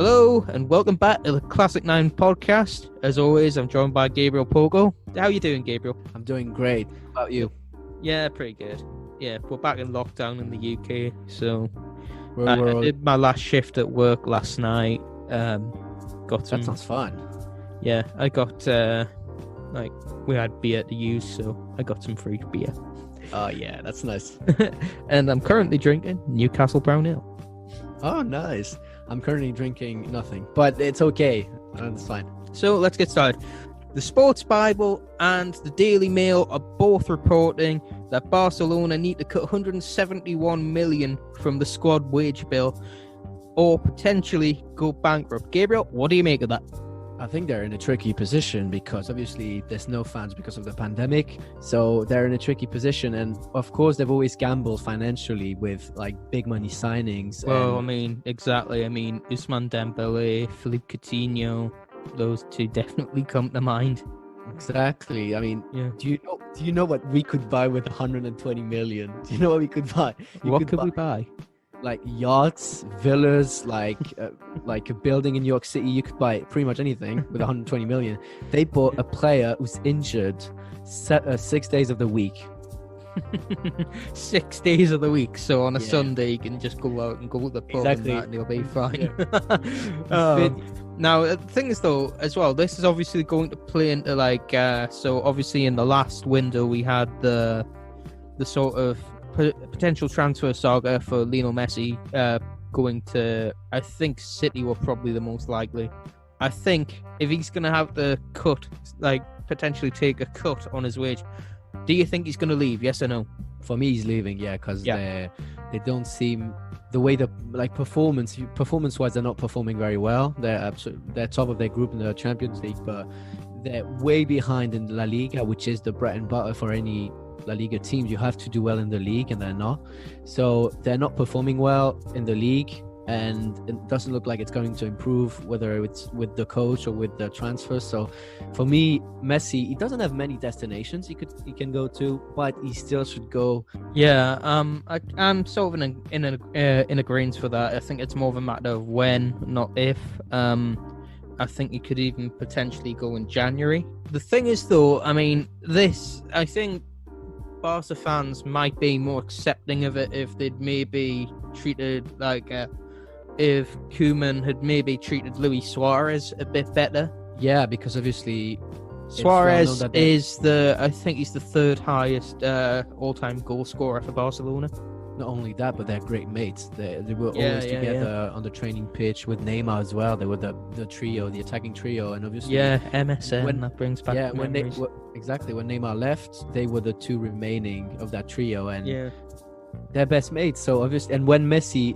Hello and welcome back to the Classic 9 podcast. As always, I'm joined by Gabriel Pogo. How are you doing, Gabriel? I'm doing great. How about you? Yeah, pretty good. Yeah, we're back in lockdown in the UK, so I did my last shift at work last night. Got some. That sounds fun. Yeah, I got we had beer to use, so I got some free beer. Oh yeah, that's nice. And I'm currently drinking Newcastle Brown Ale. Oh, nice. I'm currently drinking nothing, but it's okay. It's fine. So let's get started. The Sports Bible and the Daily Mail are both reporting that Barcelona need to cut 171 million from the squad wage bill or potentially go bankrupt. Gabriel, what do you make of that? I think they're in a tricky position because obviously there's no fans because of the pandemic. So they're in a tricky position. And of course, they've always gambled financially with like big money signings. Well, exactly. Ousmane Dembele, Philippe Coutinho, those two definitely come to mind. Exactly. Yeah. Do you know what we could buy with 120 million? Do you know what we could buy? What could we buy? Like yachts, villas, like a building in New York City. You could buy pretty much anything with 120 million. They bought a player who's injured 6 days of the week. 6 days of the week. So on a Sunday, you can just go out and go to the pub and you'll be fine. Yeah. Now, the thing is, though, as well, this is obviously going to play into so obviously in the last window we had the sort of potential transfer saga for Lionel Messi going to, I think City were probably the most likely. I think if he's going to have to potentially take a cut on his wage, do you think he's going to leave? Yes or no? For me, he's leaving, because they don't seem, the way performance-wise, they're not performing very well. They're top of their group in the Champions League, but they're way behind in La Liga, which is the bread and butter for any La Liga teams. You have to do well in the league, and they're not. So they're not performing well in the league, and it doesn't look like it's going to improve, whether it's with the coach or with the transfers. So for me, Messi, he doesn't have many destinations he can go to, but he still should go. Yeah, I'm sort of in agreement for that. I think it's more of a matter of when, not if. I think he could even potentially go in January. The thing is, though, I think Barca fans might be more accepting of it if they'd maybe treated if Koeman had maybe treated Luis Suarez a bit better. Yeah, because obviously Suarez is I think he's the third highest all-time goal scorer for Barcelona. Not only that, but they're great mates. They were always together on the training pitch with Neymar as well. They were the trio, the attacking trio, and obviously MSN that brings back memories. When Neymar left, they were the two remaining of that trio, and they're best mates. So obviously, and when Messi,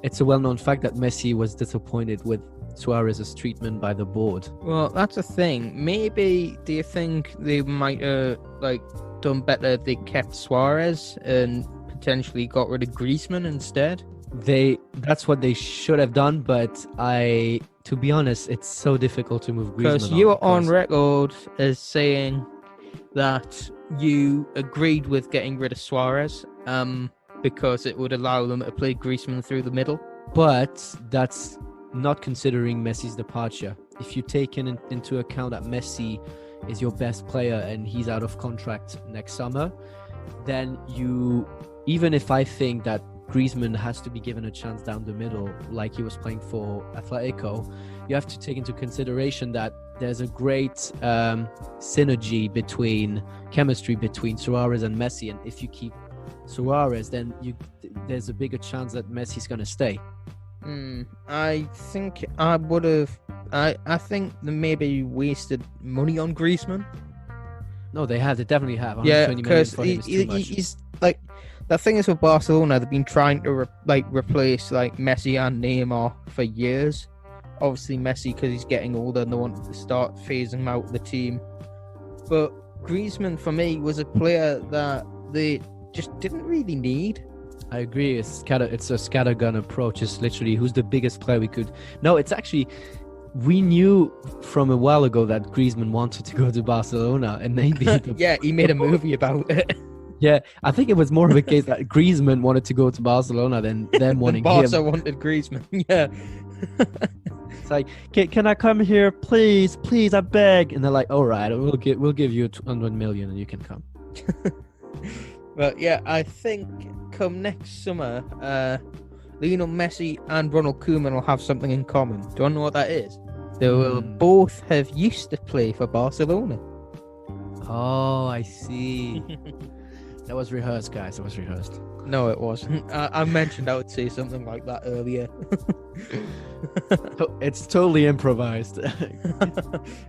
it's a well-known fact that Messi was disappointed with Suarez's treatment by the board. Well, that's the thing. Maybe do you think they might done better if they kept Suarez and potentially got rid of Griezmann instead? That's what they should have done, but to be honest, it's so difficult to move Griezmann. Because you were on record as saying that you agreed with getting rid of Suarez, because it would allow them to play Griezmann through the middle. But that's not considering Messi's departure. If you take into account that Messi is your best player and he's out of contract next summer, then even if I think that Griezmann has to be given a chance down the middle like he was playing for Atletico, you have to take into consideration that there's a great chemistry between Suarez and Messi, and if you keep Suarez, then there's a bigger chance that Messi's going to stay. I think I would have. I think they maybe wasted money on Griezmann. No, they have. They definitely have. Yeah, because he's like, the thing is with Barcelona, they've been trying to replace Messi and Neymar for years. Obviously, Messi because he's getting older and they wanted to start phasing him out of the team. But Griezmann, for me, was a player that they just didn't really need. I agree. It's a scattergun approach. It's literally who's the biggest player we could. No, it's actually, we knew from a while ago that Griezmann wanted to go to Barcelona, and maybe he made a movie about it. Yeah, I think it was more of a case that Griezmann wanted to go to Barcelona than them wanting him. Barca wanted Griezmann. Yeah. It's like, can I come here, please, I beg? And they're like, all right, we'll give you 200 million and you can come. But yeah, I think come next summer, Lionel Messi and Ronald Koeman will have something in common. Do you know what that is? They will both have used to play for Barcelona. Oh, I see. That was rehearsed, guys. That was rehearsed. No, it wasn't. I mentioned I would say something like that earlier. It's totally improvised.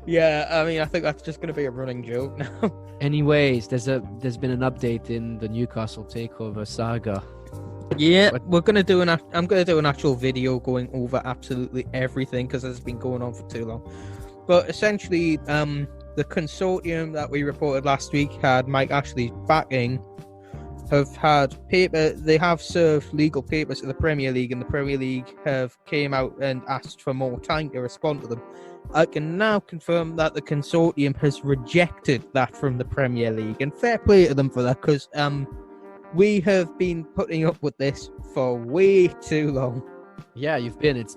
Yeah, I mean, I think that's just going to be a running joke now. Anyways, there's been an update in the Newcastle takeover saga. Yeah, I'm gonna do an actual video going over absolutely everything because it's been going on for too long. But essentially, the consortium that we reported last week had Mike Ashley's backing. They have served legal papers to the Premier League, and the Premier League have came out and asked for more time to respond to them. I can now confirm that the consortium has rejected that from the Premier League, and fair play to them for that, because we have been putting up with this for way too long. Yeah, you've been. It's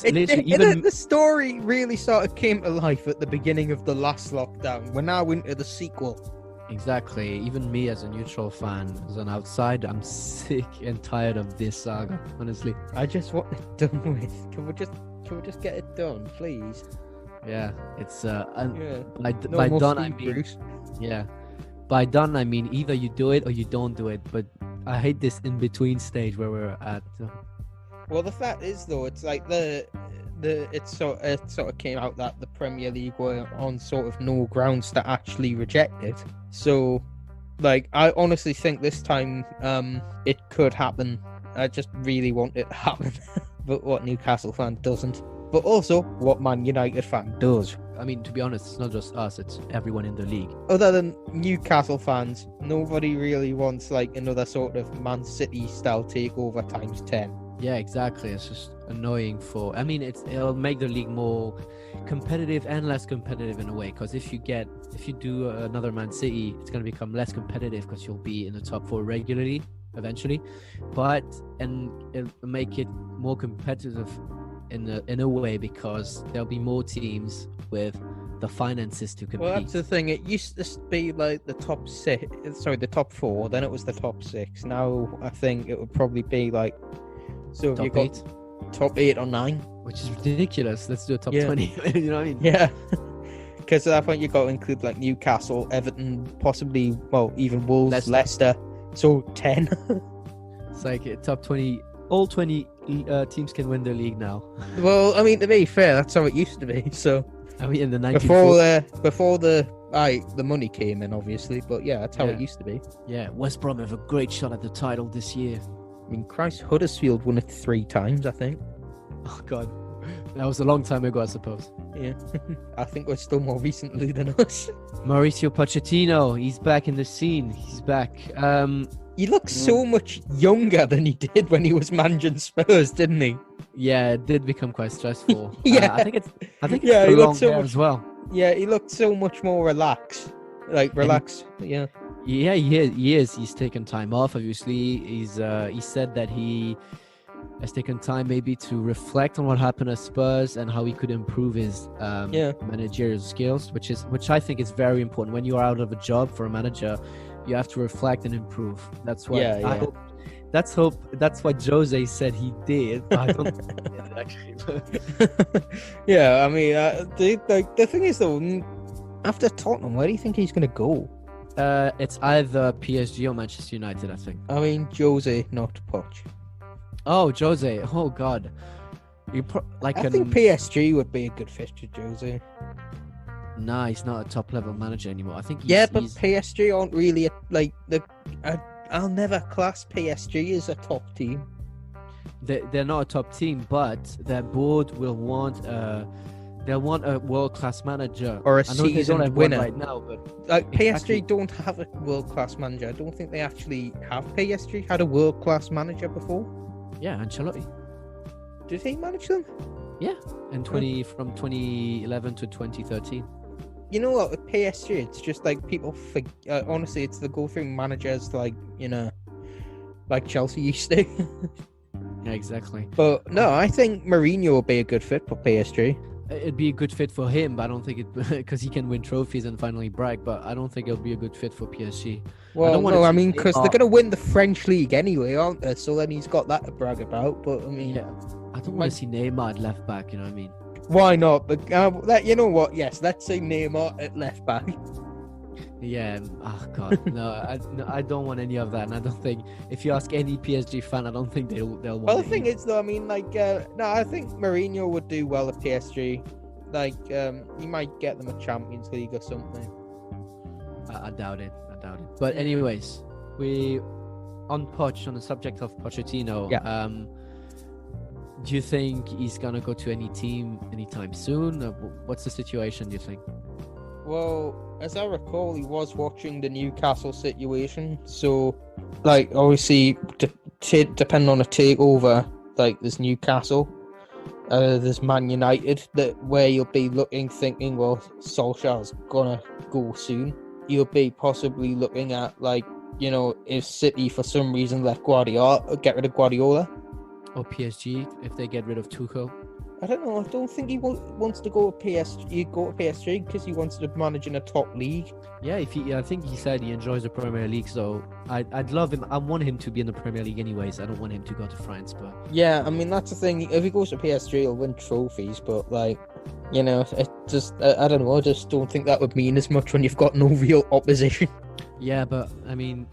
literally even the story really sort of came to life at the beginning of the last lockdown. We're now into the sequel. Exactly. Even me as a neutral fan, as an outsider, I'm sick and tired of this saga. Honestly, I just want it done with. Can we just get it done, please? Yeah, it's by done I mean Bruce. Yeah, by done I mean either you do it or you don't do it. But I hate this in between stage where we're at. Well, the fact is though, it's like it sort of came out that the Premier League were on sort of no grounds to actually reject it. So, like, I honestly think this time it could happen. I just really want it to happen. But what Newcastle fan doesn't. But also what Man United fan does. I mean, to be honest, it's not just us, it's everyone in the league. Other than Newcastle fans, nobody really wants like another sort of Man City style takeover times 10. Yeah, exactly. It's just annoying it'll make the league more competitive and less competitive in a way, because if you do another Man City, it's going to become less competitive because you'll be in the top 4 regularly eventually, and it'll make it more competitive in a way because there'll be more teams with the finances to compete. Well, that's the thing. It used to be like the top 4, then it was the top 6. Now I think it would probably be like, so if you got top 8 or 9, which is ridiculous. Let's do a top 20. You know what I mean? Yeah. Because at that point you got to include like Newcastle, Everton, possibly, well, even Wolves, Leicester. So 10. It's like top 20. All 20 teams can win the league now. Well, I mean, to be fair, that's how it used to be. So I mean, in the 1940s, before the money came in, obviously, but yeah, that's how it used to be. Yeah, West Brom have a great shot at the title this year. I mean, Christ, Huddersfield won it 3 times, I think. Oh God, that was a long time ago, I suppose. Yeah, I think we're still more recently than us. Mauricio Pochettino, he's back in the scene. He's back. He looks so much younger than he did when he was managing Spurs, didn't he? Yeah, it did become quite stressful. Yeah, I think it's the long hair as well. Yeah, he looked so much more relaxed. Yeah. Yeah, he is. He's taken time off. Obviously, he said that he has taken time maybe to reflect on what happened at Spurs and how he could improve his managerial skills, which I think is very important. When you are out of a job for a manager, you have to reflect and improve. That's what I hope. That's what Jose said he did. I don't think he did, actually. Yeah, I mean, the thing is though, after Tottenham, where do you think he's going to go? It's either PSG or Manchester United, I think. I mean, Jose, not Poch. Oh, Jose. Oh, God. I think PSG would be a good fit to Jose. Nah, he's not a top-level manager anymore. I think but PSG aren't really I'll never class PSG as a top team. They're not a top team, but their board will want they'll want a world-class manager or a seasoned winner right now. But PSG don't have a world-class manager. I don't think they actually have. PSG had a world-class manager before. Yeah, Ancelotti. Did he manage them? Yeah, from 2011 to 2013. You know what, with PSG, it's just like people honestly, it's the go through managers like Chelsea used to. Exactly. But no, I think Mourinho would be a good fit for PSG. It'd be a good fit for him, but I don't think it because he can win trophies and finally brag. But I don't think it'll be a good fit for PSG. Well, no, I mean, because they're going to win the French league anyway, aren't they? So then he's got that to brag about. But I mean, yeah, I don't want to see Neymar at left back. You know what I mean? Why not? But you know what? Yes, let's say Neymar at left back. Yeah. Oh God, no, I don't want any of that. And I don't think if you ask any PSG fan, I don't think they'll want. Well, the thing is, though, I mean, like, no, I think Mourinho would do well at PSG. Like, he might get them a Champions League or something. I doubt it. But anyways, we on the subject of Pochettino. Yeah. Do you think he's gonna go to any team anytime soon? What's the situation? Do you think? Well, as I recall, he was watching the Newcastle situation. So, like, obviously, depending on a takeover, like, there's Newcastle, there's Man United, where you'll be thinking, well, Solskjaer's gonna go soon. You'll be possibly looking at, like, you know, if City for some reason get rid of Guardiola. Or PSG, if they get rid of Tuchel. I don't know. I don't think he wants to go to PSG. He'd go to PSG because he wants to manage in a top league. Yeah, I think he said he enjoys the Premier League, so I'd love him. I want him to be in the Premier League anyways. I don't want him to go to France, but yeah, I mean that's the thing. If he goes to PSG, he'll win trophies, but like, you know, it just I don't know. I just don't think that would mean as much when you've got no real opposition. Yeah, but I mean,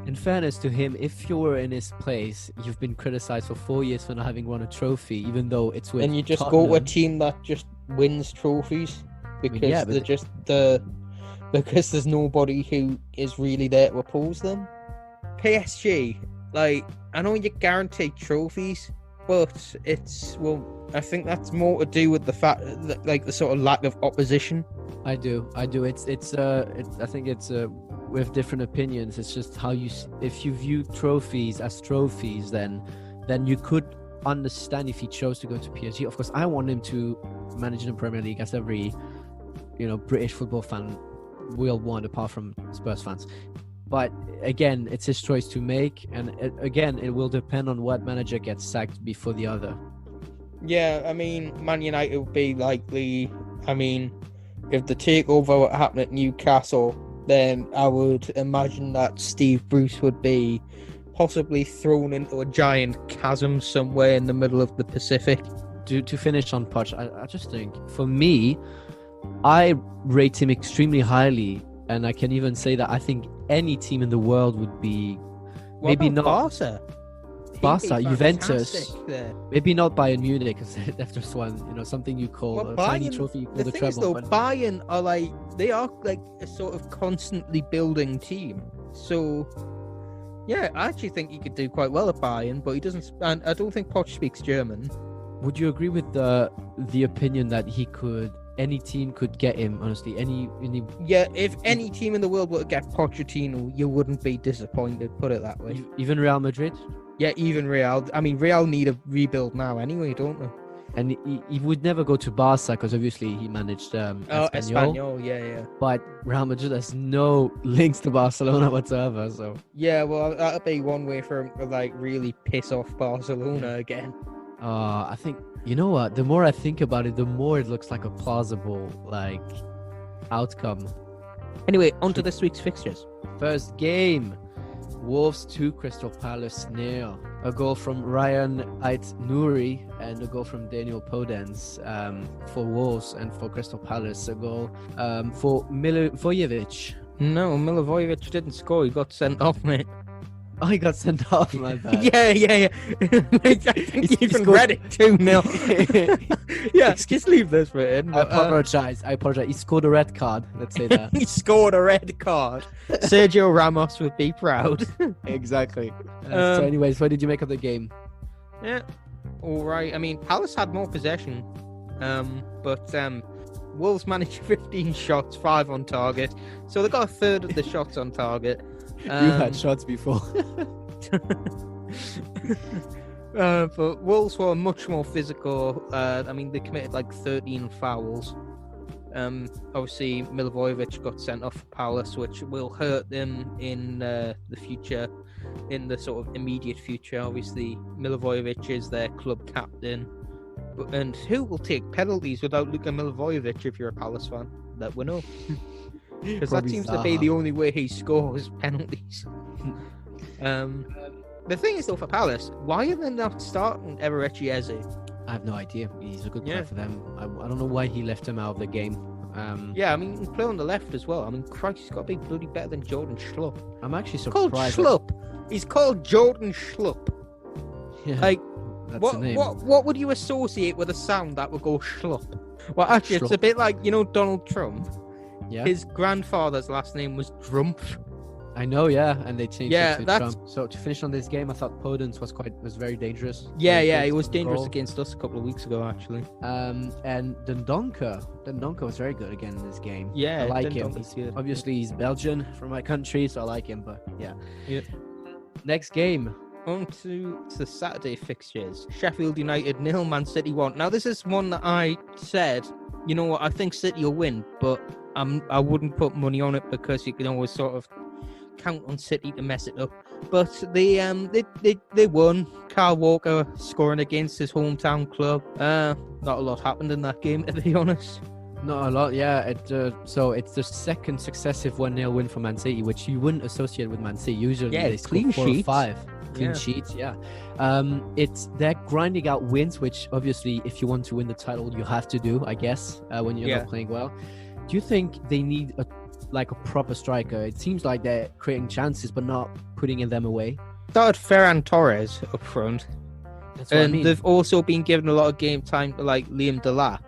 in fairness to him, if you were in his place, you've been criticized for 4 years for not having won a trophy, even though it's with. And you just Tottenham. go to a team that just wins trophies because because there's nobody who is really there to oppose them. PSG, like, I know you're guaranteed trophies, but I think that's more to do with the fact that, like, the sort of lack of opposition. I do. I think it's with different opinions. It's just how if you view trophies as trophies, then you could understand if he chose to go to PSG. Of course, I want him to manage in the Premier League, as every, you know, British football fan will want, apart from Spurs fans. But again, it's his choice to make, and it will depend on what manager gets sacked before the other. Yeah, I mean, Man United would be likely. I mean, if the takeover happened at Newcastle, then I would imagine that Steve Bruce would be possibly thrown into a giant chasm somewhere in the middle of the Pacific. To finish on Poch, I just think, for me, I rate him extremely highly, and I can even say that I think any team in the world would be maybe not Barca, Juventus, maybe not Bayern Munich, because they've just won, you know, something you call a tiny trophy you call the treble. Bayern are like a sort of constantly building team. So yeah, I actually think he could do quite well at Bayern, but he doesn't. And I don't think Poch speaks German. Would you agree with the opinion that any team could get him? Honestly, any. Yeah, if any team in the world were to get Pochettino, you wouldn't be disappointed. Put it that way. Even Real Madrid. Yeah, even Real. I mean, Real need a rebuild now anyway, don't they? And he would never go to Barca because obviously he managed Espanyol, yeah. But Real Madrid has no links to Barcelona whatsoever, so. Yeah, well, that'll be one way for him to, like, really piss off Barcelona again. I think, you know what, the more I think about it, the more it looks like a plausible, like, outcome. Anyway, on to this week's fixtures. First game. Wolves 2, Crystal Palace 0. A goal from Ryan Ait-Nouri and a goal from Daniel Podence for Wolves, and for Crystal Palace a goal for Milivojevic. No, Milivojevic didn't score. He got sent off, mate. Oh, he got sent off, my bad. Yeah. I think you even read it 2-0. Yeah, just leave this bit in. I apologize. He scored a red card. Let's say that. He scored a red card. Sergio Ramos would be proud. Exactly. So anyways, what did you make of the game? Yeah, all right. I mean, Palace had more possession, but Wolves managed 15 shots, 5 on target. So they got a third of the shots on target. You've had shots before. But Wolves were much more physical. I mean, they committed like 13 fouls. Obviously, Milivojevic got sent off for Palace, which will hurt them in the future, in the sort of immediate future. Obviously, Milivojevic is their club captain. And who will take penalties without Luka Milivojevic if you're a Palace fan? Let we know. Because that seems to be the only way he scores penalties. The thing is, though, for Palace, why are they not starting Eberechi Eze? I have no idea. He's a good player for them. I don't know why he left him out of the game. Yeah, I mean, he can play on the left as well. I mean, Christ, he's got to be bloody better than Jordan Schlupp. I'm actually surprised. He's called Jordan Schlupp. Yeah, like, that's the name. What would you associate with a sound that would go Schlupp? Well, actually, it's a bit like, Donald Trump. Yeah. His grandfather's last name was Drumpf. I know, yeah, and they changed it to that's... Trump. So to finish on this game, I thought Podence was very dangerous. Yeah, he was dangerous against us a couple of weeks ago, actually. And Dendoncker was very good again in this game. Yeah, I like him. Obviously, he's Belgian from my country, so I like him. But yeah. Next game. On to the Saturday fixtures. Sheffield United 0, Man City 1. Now, this is one that I said, you know what, I think City will win, but I wouldn't put money on it because you can always sort of count on City to mess it up. But they won. Kyle Walker scoring against his hometown club. Not a lot happened in that game, to be honest. Not a lot, yeah. So it's the second successive 1-0 win for Man City, which you wouldn't associate with Man City. Usually they score 4 or 5. Clean sheets, yeah. They're grinding out wins, which obviously, if you want to win the title, you have to do, I guess, when you're not playing well. Do you think they need a proper striker? It seems like they're creating chances, but not putting them away. Started Ferran Torres up front, they've also been given a lot of game time to like Liam Delap,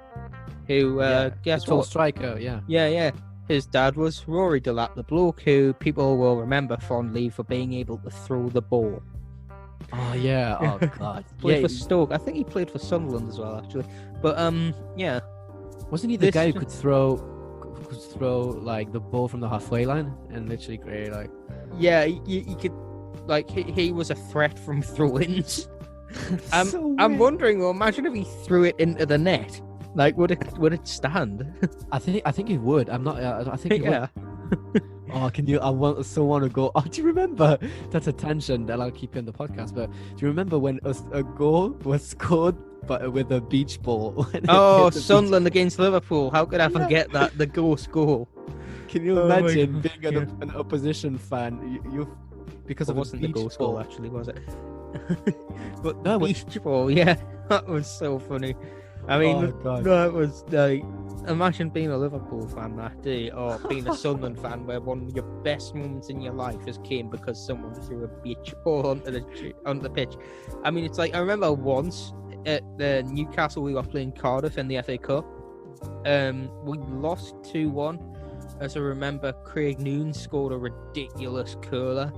who guess what? Striker, yeah. His dad was Rory Delap, the bloke who people will remember fondly for being able to throw the ball. Oh yeah, oh god. Played for Stoke. I think he played for Sunderland as well, actually. But yeah. Wasn't he the guy who could throw like the ball from the halfway line and literally create like? Yeah, you could like he was a threat from throw-ins. I'm wondering, well, imagine if he threw it into the net. Like, would it stand? I think it would. I'm not. I think it would. Oh, can you? I still want to go. Oh, do you remember? That's a tangent that I'll keep in the podcast. But do you remember when a goal was scored, but with a beach ball? Oh, Sunderland against Liverpool. How could I forget that? The ghost goal. Can you imagine being an opposition fan? You because it wasn't the ghost goal, actually, was it? But no, beach ball. Yeah, that was so funny. I mean, that was like, imagine being a Liverpool fan that day, or being a Sunderland fan, where one of your best moments in your life has came because someone threw a beach ball onto the pitch. I mean, it's like, I remember once at the Newcastle, we were playing Cardiff in the FA Cup. We lost 2-1. As I remember, Craig Noon scored a ridiculous curler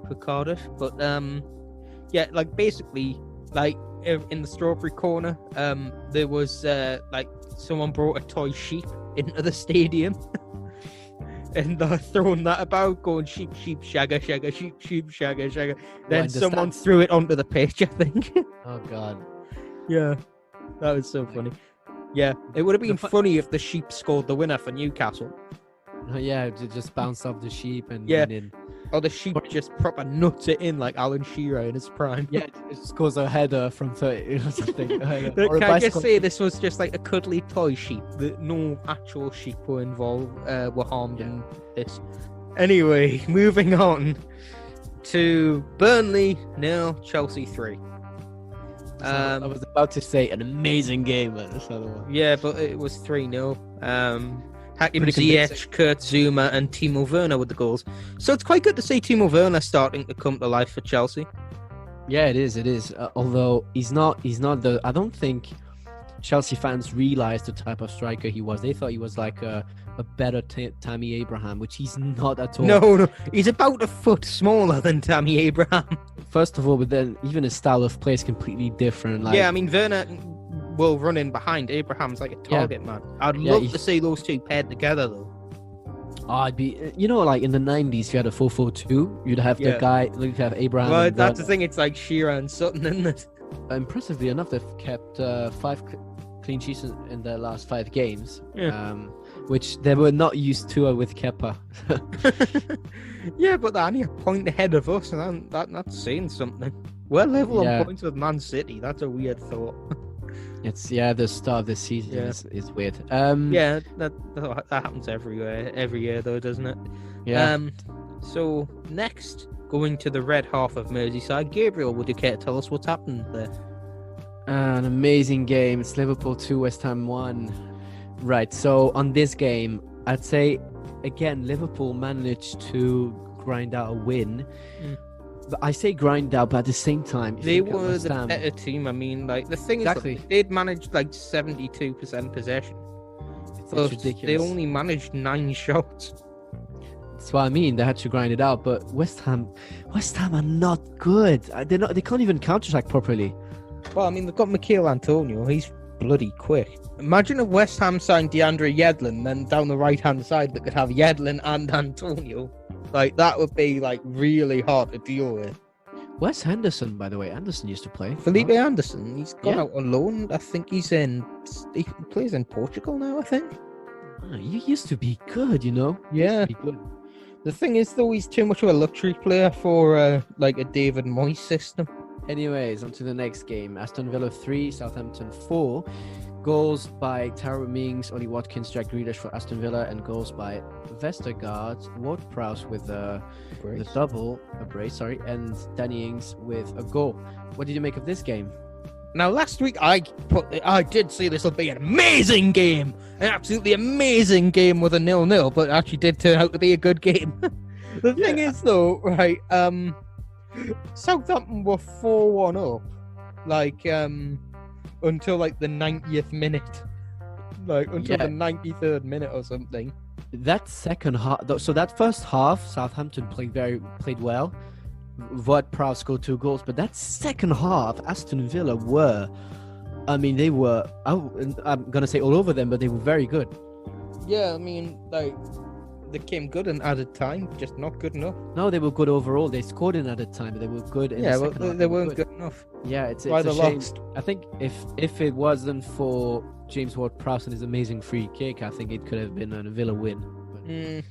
for Cardiff. But yeah, like basically, like, in the strawberry corner, there was like someone brought a toy sheep into the stadium and they're throwing that about, going sheep, shagger, sheep, shagger. Then someone threw it onto the pitch, I think. Oh god. Yeah, that was so funny. Yeah, it would have been funny if the sheep scored the winner for Newcastle. Yeah, it just bounced off the sheep and went in. Or the sheep just proper nuts it in like Alan Shearer in his prime. Yeah, it scores a header from 30 or something. Can I just say this was just like a cuddly toy sheep? That no actual sheep were involved, were harmed in this. Anyway, moving on to Burnley 0, Chelsea 3. I was about to say an amazing game, but this other one. Yeah, but it was 3-0. Hakim Ziyech, Kurt Zouma and Timo Werner with the goals. So it's quite good to see Timo Werner starting to come to life for Chelsea. Yeah, it is. Although he's not the... I don't think Chelsea fans realised the type of striker he was. They thought he was like a better Tammy Abraham, which he's not at all. No. He's about a foot smaller than Tammy Abraham. First of all, but then even his style of play is completely different. Like, yeah, I mean, Werner will run in behind. Abraham's like a target man. I'd love to see those two paired together, though. I'd be, like in the 90s, you had a 4-4-2. You'd have the guy, you'd have Abraham. Well, that's the thing. It's like Shearer and Sutton, isn't it? Impressively enough, they've kept 5 clean sheets in their last 5 games, Yeah. which they were not used to with Kepa. Yeah, but they're only a point ahead of us, and that's saying something. We're level on points with Man City. That's a weird thought. It's the start of the season is weird. Yeah, that happens every year though, doesn't it? Yeah. So next, going to the red half of Merseyside, Gabriel, would you care to tell us what's happened there? An amazing game. It's Liverpool 2, West Ham 1. Right. So on this game, I'd say again Liverpool managed to grind out a win. But I say grind out, but at the same time, they were the better team. I mean, like the thing is, they'd managed like 72% possession. It's ridiculous. They only managed 9 shots. That's what I mean. They had to grind it out. But West Ham are not good. They can't even counter-attack properly. Well, I mean, they've got Mikel Antonio. He's bloody quick. Imagine if West Ham signed DeAndre Yedlin, then down the right-hand side they could have Yedlin and Antonio. Like, that would be, like, really hard to deal with. Where's Henderson, by the way? Anderson used to play. Felipe Anderson. He's gone out on loan. I think he plays in Portugal now, I think. He used to be good, you know? Yeah. The thing is, though, he's too much of a luxury player for, like, a David Moyes system. Anyways, on to the next game. Aston Villa 3, Southampton 4. Goals by Tyrone Mings, Ollie Watkins, Jack Grealish for Aston Villa, and goals by Vestergaard, Ward-Prowse with a brace, and Danny Ings with a goal. What did you make of this game? Now, last week I did say this will be an amazing game, an absolutely amazing game with a 0-0, but it actually did turn out to be a good game. The thing is, though, right, Southampton were 4-1 up, like, until like the 90th minute, like until the 93rd minute or something. That second half, so that first half, Southampton played well. Ward-Prowse scored 2 goals, but that second half, Aston Villa they were, I'm gonna say all over them, but they were very good. Yeah, I mean, like, they came good in added time, just not good enough. No, they were good overall. They scored in added time, but they were good in the second half. They weren't good enough. Yeah, it's a shame. Lost. I think if it wasn't for James Ward-Prowse and his amazing free kick, I think it could have been a Villa win.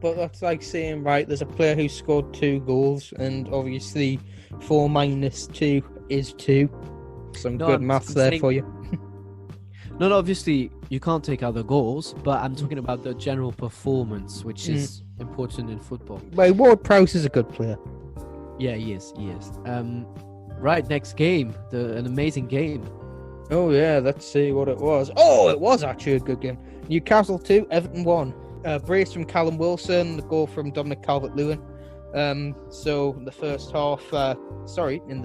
But that's like saying, right, there's a player who scored 2 goals, and obviously 4 minus 2 is 2. Good maths there for you. No, obviously you can't take out the goals, but I'm talking about the general performance, which is important in football. Well, Ward-Prowse is a good player. Yeah, he is. Right, next game, an amazing game. Oh yeah, let's see what it was. Oh, it was actually a good game. Newcastle 2, Everton 1. Brace from Callum Wilson, the goal from Dominic Calvert-Lewin. So in the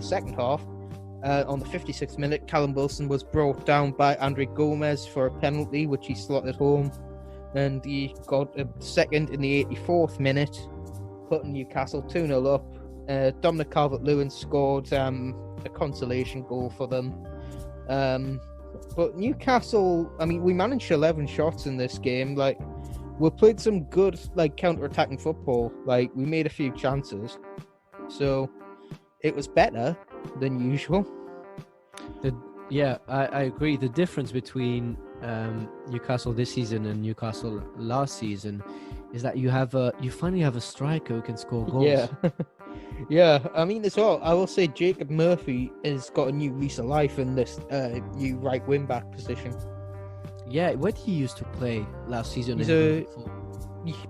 second half, on the 56th minute, Callum Wilson was brought down by Andre Gomez for a penalty, which he slotted home. And he got a second in the 84th minute, putting Newcastle 2-0 up. Dominic Calvert-Lewin scored a consolation goal for them. But Newcastle, I mean, we managed 11 shots in this game. Like, we played some good, like, counter-attacking football. Like, we made a few chances. So, it was better than usual. I agree. The difference between Newcastle this season and Newcastle last season is that you finally have a striker who can score goals. Yeah. Yeah, I mean, as well, I will say Jacob Murphy has got a new lease of life in this new right wing-back position. Yeah, where did he used to play last season?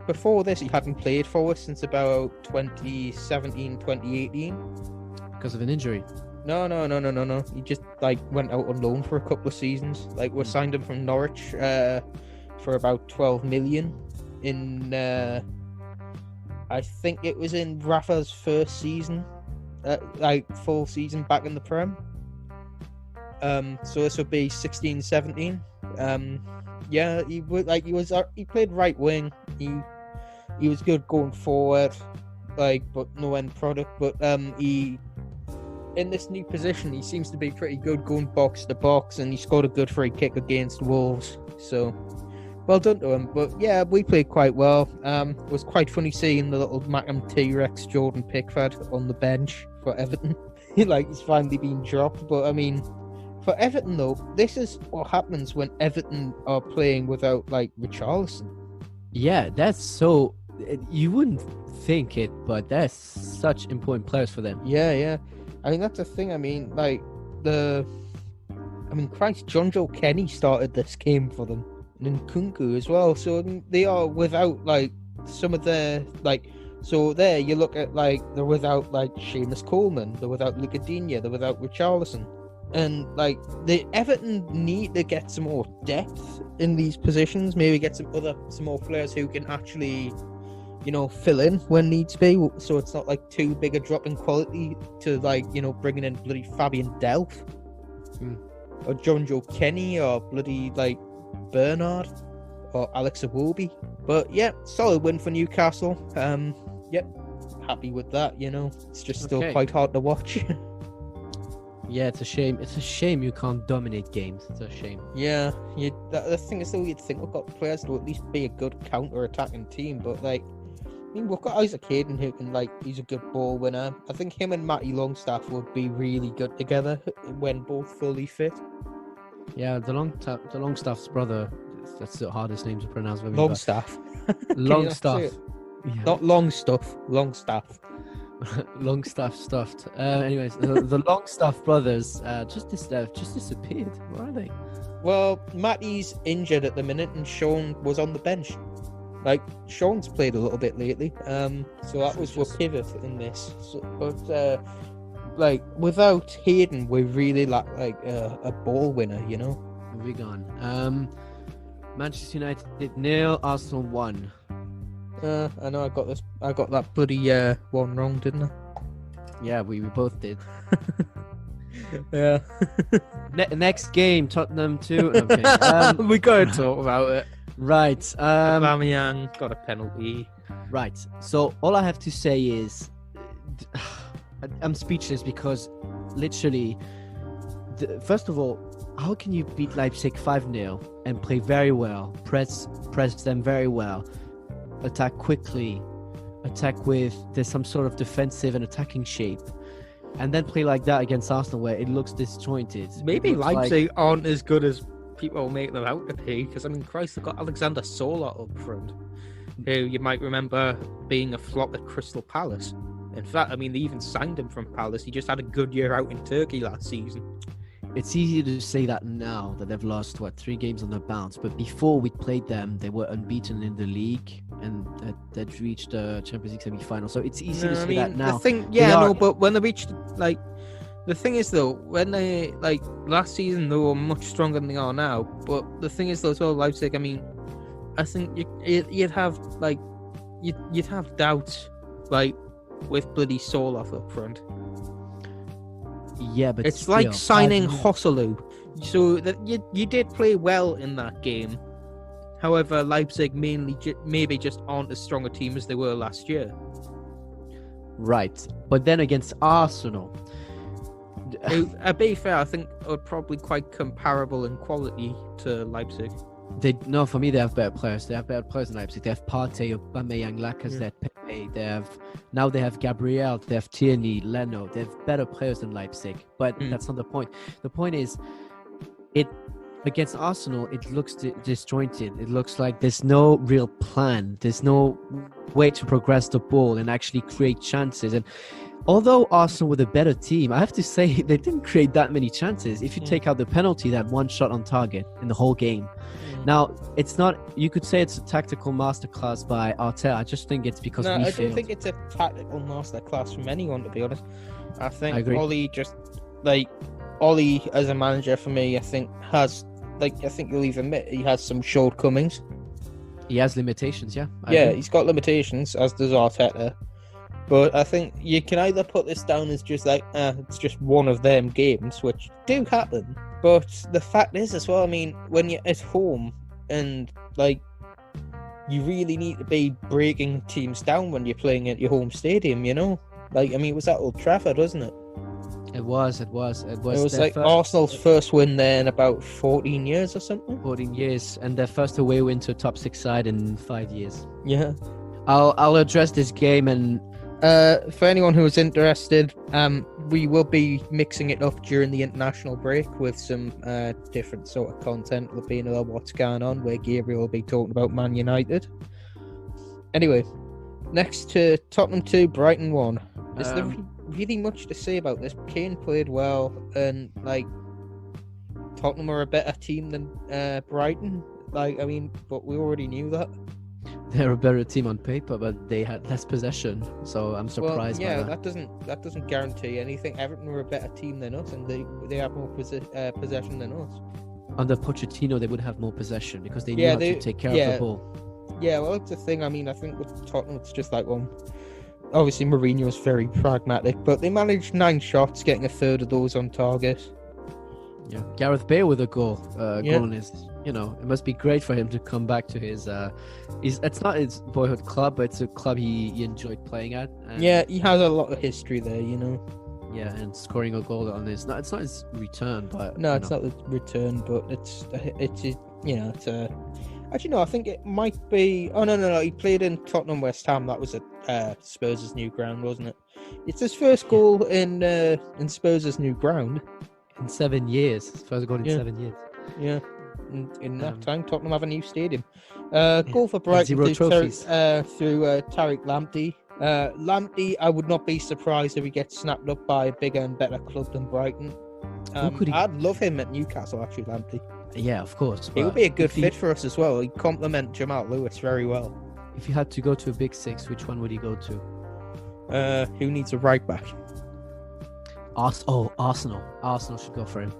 Before this, he hadn't played for us since about 2017, 2018. Because of an injury? No. He just, like, went out on loan for a couple of seasons. Like, we signed him from Norwich for about 12 million in... I think it was in Rafa's first season, full season back in the Prem. So this would be 16-17. He played right wing. He was good going forward, but no end product. But he, in this new position, he seems to be pretty good going box to box, and he scored a good free kick against Wolves. So, well done to him. But yeah, we played quite well. It was quite funny seeing the little Macam T-Rex Jordan Pickford on the bench for Everton. He's finally been dropped. But I mean, For Everton, though, this is what happens when Everton are playing without, like, Richarlison. Yeah, that's so... You wouldn't think it, but that's such important players for them. Yeah. I mean, that's the thing. I mean, like, Christ, John Joe Kenny started this game for them. And Nkunku as well. So they are without, like, some of their, like... So there, you look at, like, they're without, like, Seamus Coleman. They're without Lucadinha. They're without Richarlison. And, like, the Everton need to get some more depth in these positions. Maybe get some more players who can actually, you know, fill in when needs be. So it's not, like, too big a drop in quality to, like, you know, bringing in bloody Fabian Delph. Or John Joe Kenny or bloody, like, Bernard or Alex Iwobi. But, yeah, solid win for Newcastle. Yep, happy with that, you know. It's just still quite hard to watch. Yeah, it's a shame. It's a shame you can't dominate games. It's a shame. Yeah, the thing is, though, you'd think we've got players to at least be a good counter-attacking team, but, like, I mean, we've got Isaac Hayden who can, like, he's a good ball winner. I think him and Matty Longstaff would be really good together when both fully fit. Yeah, the Longstaff's brother, that's the hardest name to pronounce. Longstaff. Longstaff. Yeah. Not long stuff, Longstaff. Longstaff stuffed. Anyways, the Longstaff brothers just disappeared. Where are they? Well, Matty's injured at the minute, and Sean was on the bench. Like, Sean's played a little bit lately, so that was your pivot in this. So, but like, without Hayden, we really lack a ball winner, you know. Moving on. Manchester United 0, Arsenal 1. I know I got that bloody one wrong, didn't I? Yeah, we both did. Yeah. Next game, Tottenham 2. Okay. We gotta talk about it. Right. Aubameyang got a penalty. Right. So all I have to say is, I'm speechless because, literally, first of all, how can you beat Leipzig 5-0 and play very well, press them very well, attack quickly, attack with there's some sort of defensive and attacking shape, and then play like that against Arsenal where it looks disjointed? Maybe Leipzig aren't as good as people make them out to be, because I mean, Christ, they've got Alexander Sola up front, who you might remember being a flop at Crystal Palace. In fact, I mean, they even signed him from Palace. He just had a good year out in Turkey last season. It's easy to say that now that they've lost 3 games on the bounce, but before we played them, they were unbeaten in the league and they'd reached the Champions League semi-final. So it's easy to say that now. But when they reached, like, the thing is, though, when they, like, last season, they were much stronger than they are now. But the thing is, though, as well, Leipzig, I mean, I think you'd have doubts, like, with bloody Sola up front. Yeah, but it's still, like signing Hosselu. So that you did play well in that game. However, Leipzig maybe just aren't as strong a team as they were last year. Right, but then against Arsenal, to be fair, I think they're probably quite comparable in quality to Leipzig. For me, they have better players. They have better players in Leipzig. They have Partey, Aubameyang, Lacazette, Pepe. They have Gabriel. They have Tierney, Leno. They have better players than Leipzig. But that's not the point. The point is, against Arsenal, it looks disjointed. It looks like there's no real plan. There's no way to progress the ball and actually create chances. And although Arsenal were the better team, I have to say they didn't create that many chances. If you take out the penalty, that one shot on target in the whole game. Now, it's not, you could say it's a tactical masterclass by Arteta. I just think it's because I don't think it's a tactical masterclass from anyone, to be honest. I think Ollie as a manager, for me, I think you'll even admit he has some shortcomings. He has limitations, yeah. He's got limitations, as does Arteta. But I think you can either put this down as just like, it's just one of them games, which do happen. But the fact is as well, I mean, when you're at home and, like, you really need to be breaking teams down when you're playing at your home stadium, you know? Like, I mean, it was at Old Trafford, wasn't it? It was. It was like Arsenal's first win there in about 14 years or something. 14 years, and their first away win to a top 6 side in 5 years. Yeah. I'll address this game, and For anyone who is interested, we will be mixing it up during the international break with some different sort of content. There'll be another What's Going On, where Gabriel will be talking about Man United. Anyway, next to Tottenham 2, Brighton 1. Is there really much to say about this? Kane played well, and like Tottenham are a better team than Brighton. Like, I mean, but we already knew that. They're a better team on paper, but they had less possession, so I'm surprised. Well, yeah, by that doesn't guarantee anything. Everton were a better team than us, and they have more possession than us. Under Pochettino, they would have more possession because they knew how to take care of the ball. Yeah, well, that's the thing. I mean, I think with Tottenham, it's just like, well, obviously Mourinho is very pragmatic, but they managed 9 shots, getting a third of those on target. Yeah, Gareth Bale with a goal on his. You know, it must be great for him to come back to his. It's not his boyhood club, but it's a club he enjoyed playing at. And, yeah, he has a lot of history there, you know. Yeah, and scoring a goal on his. It's not his return, but no, it's not the return, but it's you know, it's actually no, I think it might be. Oh no, he played in Tottenham West Ham. That was at Spurs' new ground, wasn't it? It's his first goal in Spurs' new ground in 7 years. His first goal in 7 years. Yeah. In that time, Tottenham have a new stadium. Goal for Brighton through Tariq Lamptey. Lamptey, I would not be surprised if he gets snapped up by a bigger and better club than Brighton. I'd love him at Newcastle, actually, Lamptey. Yeah, of course. He would be a good fit for us as well. He'd complement Jamal Lewis very well. If you had to go to a big 6, which one would he go to? Who needs a right back? Arsenal. Arsenal should go for him.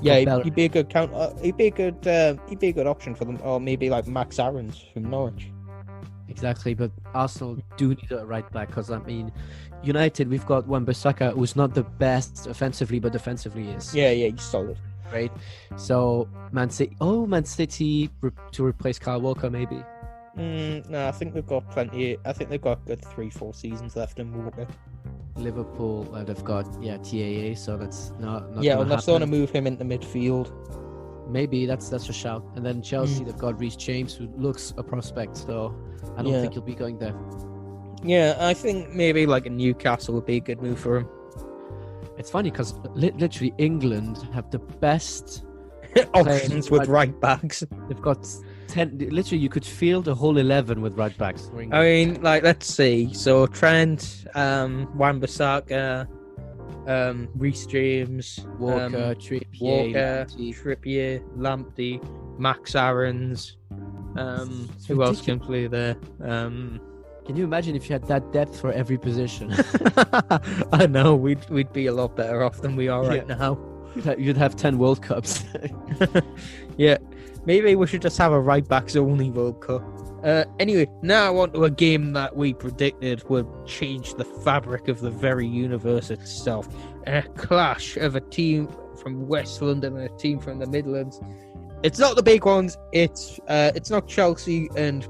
Yeah, he'd be a good he'd be a good option for them, or maybe like Max Aarons from Norwich. Exactly, but Arsenal do need a right back because I mean, United, we've got Wan-Bissaka, who's not the best offensively, but defensively is. Yeah, he's solid. Great. So Man City to replace Kyle Walker, maybe. No, I think they've got plenty. I think they've got good 3-4 seasons left in Walker. Liverpool, they've got TAA, so that's not yeah, unless they want to move him into midfield. Maybe that's a shout. And then Chelsea, they've got Reece James, who looks a prospect, so I don't think he'll be going there. Yeah, I think maybe like a Newcastle would be a good move for him. It's funny because literally England have the best options with right backs. They've got 10. Literally, you could field a whole 11 with right backs. I mean, like, let's see. So Trent, Wan-Bissaka, Reece James, Walker, Trippier, Lamptey, Max Aarons. Who else can play there? Can you imagine if you had that depth for every position? I know, we'd be a lot better off than we are right now. You'd have 10 World Cups. Yeah, maybe we should just have a right backs only World Cup. Anyway, now on to a game that we predicted would change the fabric of the very universe itself. A clash of a team from West London and a team from the Midlands. It's not the big ones. It's not Chelsea and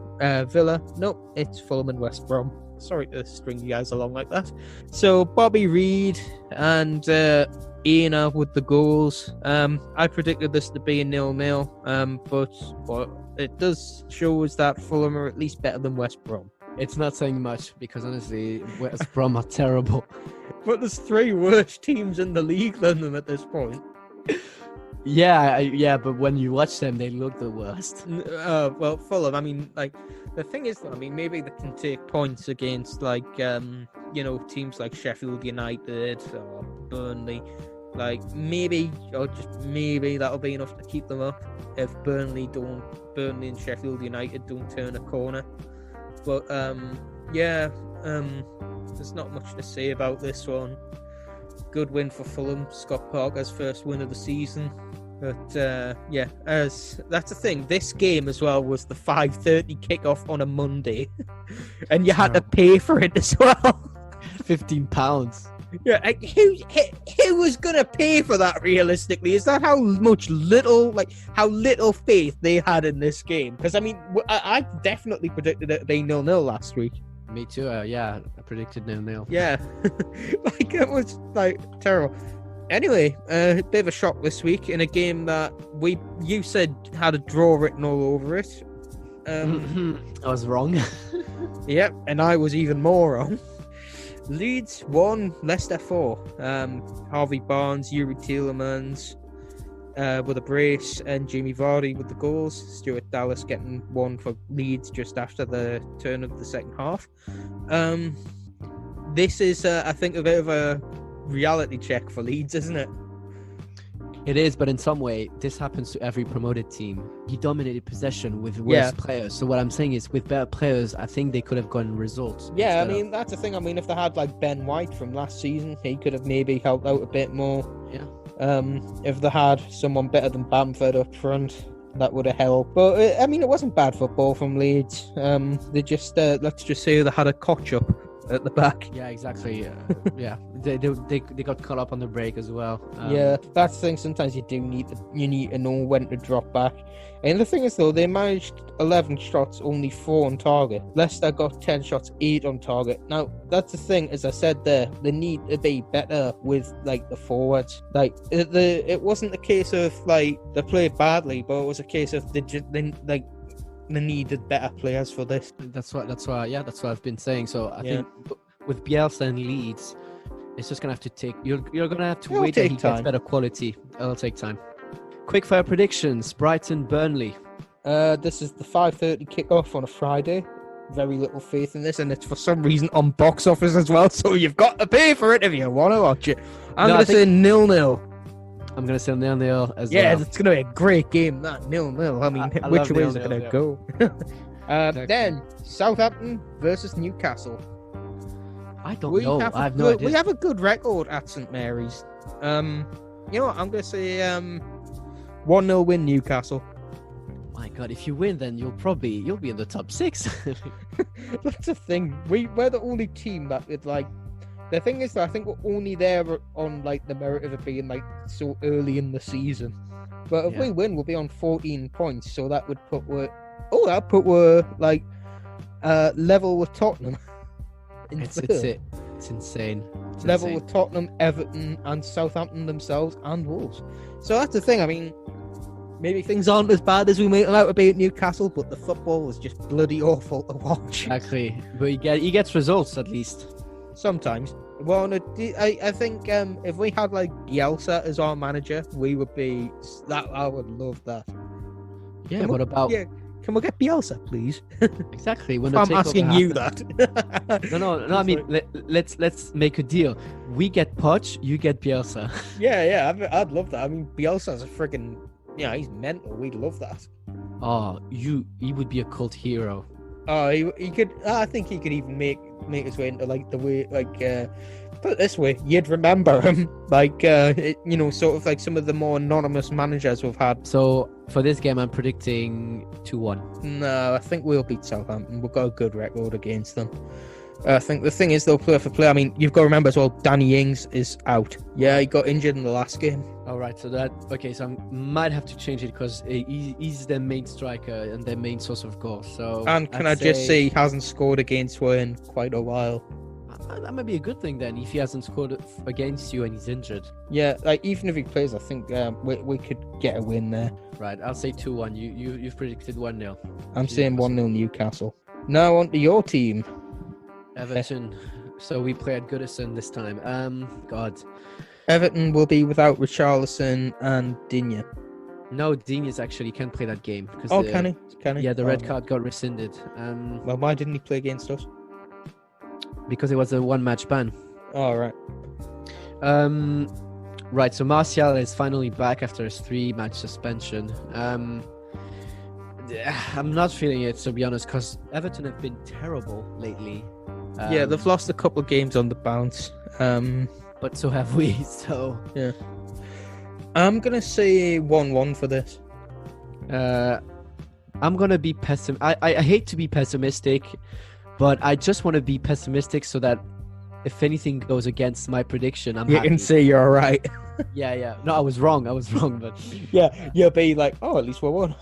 Villa. Nope, it's Fulham and West Brom. Sorry to string you guys along like that. So Bobby Reed and Iana with the goals. I predicted this to be a 0-0, but what it does show is that Fulham are at least better than West Brom. It's not saying much because honestly, West Brom are terrible. But there's 3 worst teams in the league than them at this point. Yeah, but when you watch them, they look the worst. Well, Fulham, I mean, like, the thing is, I mean, maybe they can take points against, like, teams like Sheffield United or Burnley. Like, maybe, or just maybe that'll be enough to keep them up if Burnley and Sheffield United don't turn a corner. But, there's not much to say about this one. Good win for Fulham. Scott Parker's first win of the season. But as that's the thing. This game as well was the 5:30 kickoff on a Monday, and you had to pay for it as well. £15. Yeah, who was gonna pay for that? Realistically, is that how little faith they had in this game? Because I mean, I definitely predicted it to be 0-0 last week. Me too. I predicted 0-0. Yeah, like it was like terrible. Anyway, a bit of a shock this week in a game that you said had a draw written all over it. I was wrong. Yep, and I was even more wrong. Leeds 1, Leicester 4. Harvey Barnes, Yuri Tielemans with a brace, and Jamie Vardy with the goals. Stuart Dallas getting one for Leeds just after the turn of the second half. This is, I think, a bit of a reality check for Leeds, isn't it? It is, but in some way, this happens to every promoted team. He dominated possession with worse players. So what I'm saying is, with better players, I think they could have gotten results. Yeah, I mean, that's the thing. I mean, if they had like Ben White from last season, he could have maybe helped out a bit more. Yeah. If they had someone better than Bamford up front, that would have helped. But I mean, it wasn't bad football from Leeds. They just let's just say they had a coach up at the back. Yeah, exactly. Yeah, they got caught up on the break as well. Yeah, that's the thing. Sometimes you need to know when to drop back. And the thing is, though, they managed 11 shots, only 4 on target. Leicester got 10 shots, 8 on target. Now, that's the thing. As I said there, they need to be better with like the forwards. Like it wasn't a case of like they played badly, but it was a case of they needed better players for this. That's what I've been saying. So I think with Bielsa and Leeds, it's just gonna have to take. You're gonna have to wait until he gets better quality. It'll take time. Quick fire predictions: Brighton, Burnley. This is the 5:30 kickoff on a Friday. Very little faith in this, and it's for some reason on box office as well. So you've got to pay for it if you want to watch it. I'm gonna say 0-0. I'm going to say 0-0 as well. Yeah, it's going to be a great game, that 0-0. I mean, which way is it going to go? Exactly. Then, Southampton versus Newcastle. I don't know. I have no idea. We have a good record at St. Mary's. You know what? I'm going to say 1-0 win Newcastle. My God, if you win, then you'll be in the top 6. That's the thing. We're the only team that would like. The thing is, I think we're only there on like the merit of it being like so early in the season. But if we win, we'll be on 14 points. So that would put we're like level with Tottenham. It's insane. Level with Tottenham, Everton, and Southampton themselves, and Wolves. So that's the thing. I mean, maybe things aren't as bad as we make them out to be at Newcastle, but the football was just bloody awful to watch. Exactly, but he gets results at least. Sometimes. Well, I think if we had like Bielsa as our manager, we would be. I would love that. Yeah, what about? Yeah, can we get Bielsa, please? Exactly. I'm asking you that. No. I mean, let's make a deal. We get Poch, you get Bielsa. Yeah. I'd love that. I mean, Bielsa's a friggin'. Yeah, he's mental. We'd love that. Oh, he would be a cult hero. Oh, he could. I think he could even make his way into like the way, like put it this way, you'd remember him, like sort of like some of the more anonymous managers we've had. So for this game, I'm predicting 2-1. No, I think we'll beat Southampton. We've got a good record against them. I think the thing is, though, player for player, I mean, you've got to remember as well, Danny Ings is out. Yeah, he got injured in the last game. All right, so I might have to change it because he's their main striker and their main source of goal. So, and can I just say he hasn't scored against you in quite a while? That might be a good thing then, if he hasn't scored against you and he's injured. Yeah, like even if he plays, I think we could get a win there. Right, I'll say 2-1. You've predicted 1-0. I'm saying 1-0 Newcastle. Now on to your team. Everton. So we play at Goodison this time. God. Everton will be without Richarlison and Digne. No, Digne's actually can't play that game. Can he? Yeah, the red card got rescinded. Well, why didn't he play against us? Because it was a one-match ban. Oh, right. Right, so Martial is finally back after his 3-match suspension. I'm not feeling it, to be honest, because Everton have been terrible lately. Yeah, they've lost a couple of games on the bounce. But so have we, so... Yeah. I'm going to say 1-1 for this. I'm going to be pessimistic. I hate to be pessimistic, but I just want to be pessimistic so that if anything goes against my prediction, I'm happy. You can say you're right. Yeah. No, I was wrong, but... Yeah, you'll be like, oh, at least we're one.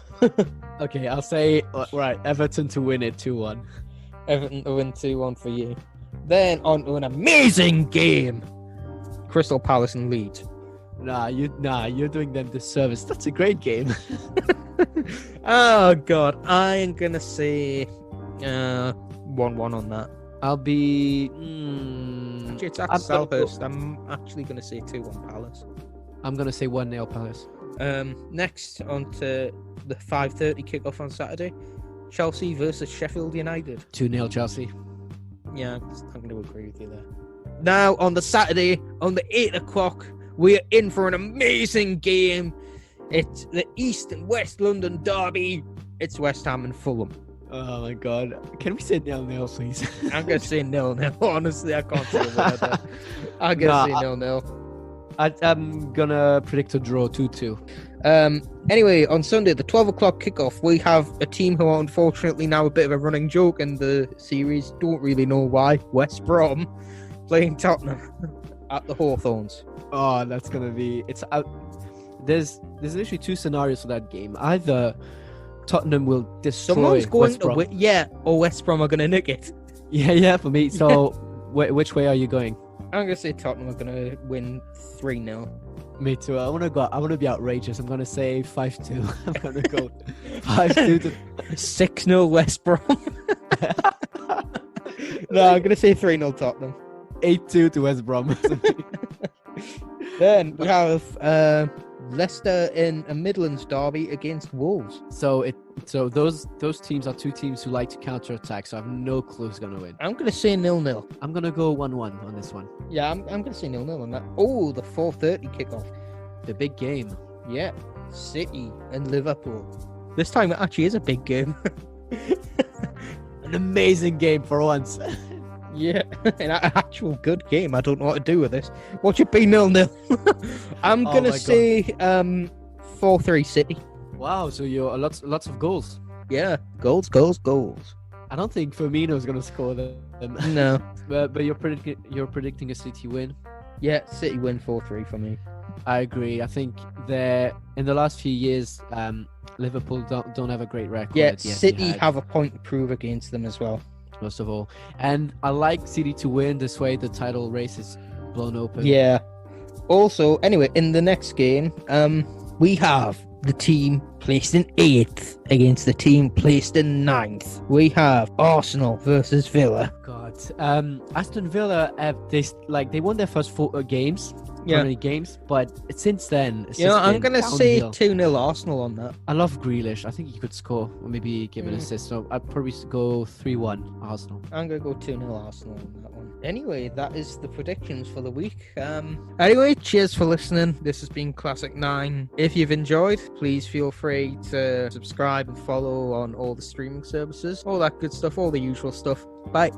Okay, I'll say, right, Everton to win it 2-1. Everton to win 2-1 for you. Then on to an amazing game. Crystal Palace and Leeds. Nah, you're doing them disservice. That's a great game. Oh, God. I am going to say 1-1 on that. I'll be. Actually, it's at Selhurst. I'm actually going to say 2-1 Palace. I'm going to say 1-0 Palace. Next, on to the 5:30 kickoff on Saturday. Chelsea versus Sheffield United. 2-0 Chelsea. Yeah, I'm going to agree with you there. Now, on the Saturday, on the 8 o'clock, we're in for an amazing game. It's the East and West London derby. It's West Ham and Fulham. Oh my God. Can we say 0-0, please? I'm going to say 0-0. Honestly, I can't say a word there. I'm going to say 0-0. I'm going to predict a draw 2-2. Anyway, on Sunday, the 12 o'clock kickoff, we have a team who are unfortunately now a bit of a running joke in the series. Don't really know why. West Brom playing Tottenham at the Hawthorns. Oh, that's going to be... There's literally two scenarios for that game. Either Tottenham will destroy Someone's going West Brom. Or West Brom are going to nick it. Yeah, for me. So, which way are you going? I'm going to say Tottenham are going to win 3-0. Me too. I want to be outrageous. I'm going to say 5-2. I'm going to go 5-2 to 6-0 West Brom. No, I'm going to say 3-0 Tottenham. 8-2 to West Brom. Then we have Leicester in a Midlands derby against Wolves. So those teams are two teams who like to counter-attack, so I have no clue who's going to win. I'm going to say 0-0. I'm going to go 1-1 on this one. Yeah, I'm going to say 0-0 on that. Oh, the 4:30 kickoff. The big game. Yeah, City and Liverpool. This time it actually is a big game. An amazing game for once. Yeah, an actual good game. I don't know what to do with this. Watch it be 0-0. I'm going to say 4-3 City. Wow, so you're lots of goals. Yeah, goals. I don't think Firmino's going to score them. No. But you're predicting a City win? Yeah, City win 4-3 for me. I agree. I think in the last few years, Liverpool don't have a great record. Yeah, City have a point to prove against them as well. Most of all. And I like City to win. This way the title race is blown open. Yeah. Also, anyway, in the next game, we have the team placed in 8th against the team placed in 9th. We have Arsenal versus Villa. God. Aston Villa, they won their first 4 games. Many games, but since then, I'm gonna say 2-0 Arsenal on that. I love Grealish. I think he could score or maybe give an assist. So I'd probably go 3-1 Arsenal. I'm gonna go 2-0 Arsenal on that one. Anyway, that is the predictions for the week. Anyway, cheers for listening. This has been Classic 9. If you've enjoyed, please feel free to subscribe and follow on all the streaming services, all that good stuff, all the usual stuff. Bye.